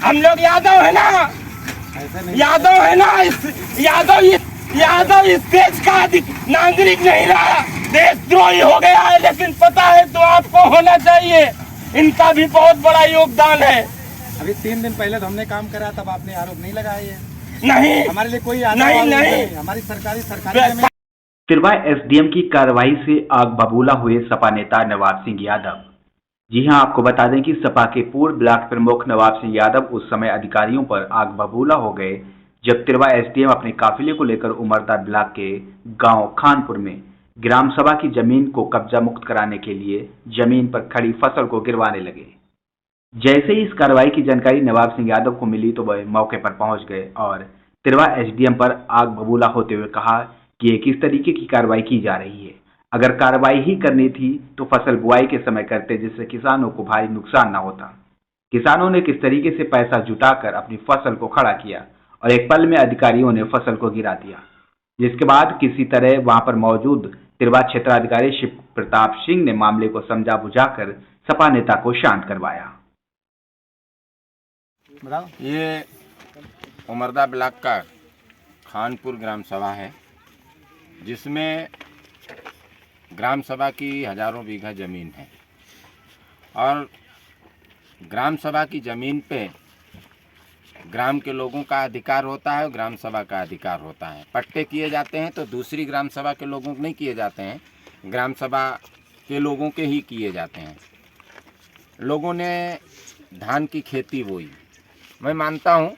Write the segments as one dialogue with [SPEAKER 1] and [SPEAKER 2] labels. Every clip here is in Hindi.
[SPEAKER 1] हम लोग यादव है ना, यादव है ना, यादव इस देश का नागरिक नहीं रहा, देशद्रोही हो गया है। लेकिन पता है तो आपको होना चाहिए, इनका भी बहुत बड़ा योगदान है।
[SPEAKER 2] अभी 3 दिन पहले तो हमने काम करा, तब आपने आरोप नहीं लगाए है।
[SPEAKER 1] नहीं,
[SPEAKER 2] हमारे लिए कोई
[SPEAKER 1] नहीं,
[SPEAKER 2] हमारी सरकारी
[SPEAKER 3] तिरवा एसडीएम की कार्रवाई से आग बबूला हुए सपा नेता नवाब सिंह यादव। जी हां, आपको बता दें कि सपा के पूर्व ब्लॉक प्रमुख नवाब सिंह यादव उस समय अधिकारियों पर आग बबूला हो गए जब तिरवा एसडीएम अपने काफिले को लेकर उमरदा ब्लॉक के गांव खानपुर में ग्राम सभा की जमीन को कब्जा मुक्त कराने के लिए जमीन पर खड़ी फसल को गिरवाने लगे। जैसे ही इस कार्रवाई की जानकारी नवाब सिंह यादव को मिली तो वह मौके पर पहुंच गए और तिरवा एसडीएम पर आग बबूला होते हुए कहा कि ये किस तरीके की कार्रवाई की जा रही है। अगर कार्रवाई ही करनी थी तो फसल बुआई के समय करते, जिससे किसानों को भारी नुकसान न होता। किसानों ने किस तरीके से पैसा जुटाकर अपनी फसल को खड़ा किया और एक पल में अधिकारियों ने फसल को गिरा दिया, जिसके बाद किसी तरह वहां पर मौजूद तिरवा क्षेत्राधिकारी शिव प्रताप सिंह ने मामले को समझा बुझाकर सपा नेता को शांत करवाया।
[SPEAKER 4] ये उमरदा ब्लॉक का खानपुर ग्राम सभा है, जिसमें ग्राम सभा की हजारों बीघा ज़मीन है और ग्राम सभा की ज़मीन पे ग्राम के लोगों का अधिकार होता है और ग्राम सभा का अधिकार होता है। पट्टे किए जाते हैं तो दूसरी ग्राम सभा के लोगों को नहीं किए जाते हैं, ग्राम सभा के लोगों के ही किए जाते हैं। लोगों ने धान की खेती बोई। मैं मानता हूँ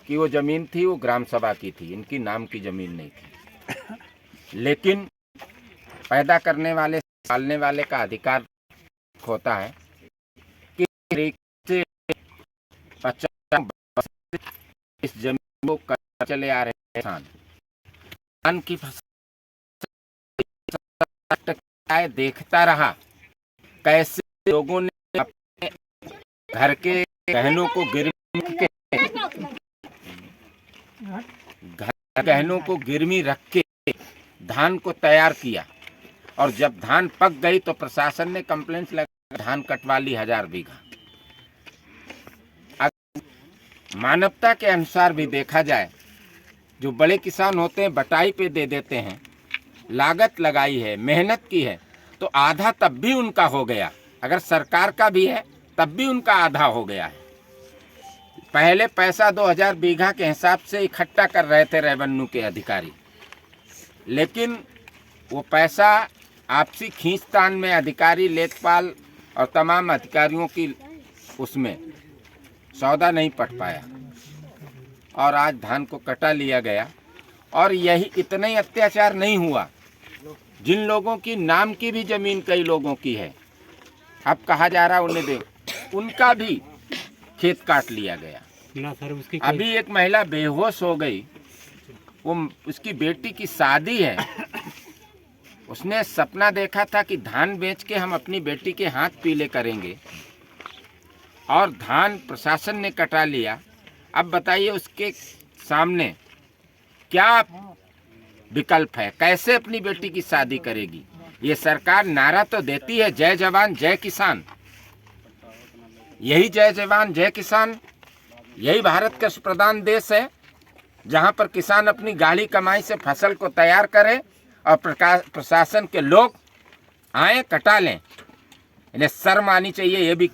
[SPEAKER 4] कि वो ज़मीन थी वो ग्राम सभा की थी, इनकी नाम की ज़मीन नहीं थी। लेकिन पैदा करने वाले पालने वाले का अधिकार होता है कि से 50 इस जमीन को कर चले आ रहे हैं किसान। धान की फसल देखता रहा कैसे लोगों ने अपने घर के गहनों को गिरवी रख के धान को तैयार किया और जब धान पक गई तो प्रशासन ने कंप्लेंट लगा, धान कटवा ली 1000 बीघा। मानवता के अनुसार भी देखा जाए, जो बड़े किसान होते हैं बटाई पे दे देते हैं, लागत लगाई है, मेहनत की है, तो आधा तब भी उनका हो गया। अगर सरकार का भी है तब भी उनका आधा हो गया है। पहले पैसा 2000 बीघा के हिसाब से इकट्ठा कर रहे थे रेवेन्यू के अधिकारी, लेकिन वो पैसा आपसी खींचतान में अधिकारी, लेखपाल और तमाम अधिकारियों की उसमें सौदा नहीं पट पाया और आज धान को कटा लिया गया। और यही इतना ही अत्याचार नहीं हुआ, जिन लोगों की नाम की भी ज़मीन कई लोगों की है, अब कहा जा रहा उन्हें दे, उनका भी खेत काट लिया गया ना सर। उसकी अभी एक महिला बेहोश हो गई, वो उसकी बेटी की शादी है, उसने सपना देखा था कि धान बेच के हम अपनी बेटी के हाथ पीले करेंगे और धान प्रशासन ने कटा लिया। अब बताइए उसके सामने क्या विकल्प है, कैसे अपनी बेटी की शादी करेगी। ये सरकार नारा तो देती है जय जवान जय किसान, यही जय जवान जय किसान, यही भारत का प्रधान देश है जहां पर किसान अपनी गाढ़ी कमाई से फसल को तैयार करे और प्रशासन के लोग आए कटा लें। इन्हें शर्म आनी चाहिए। ये भी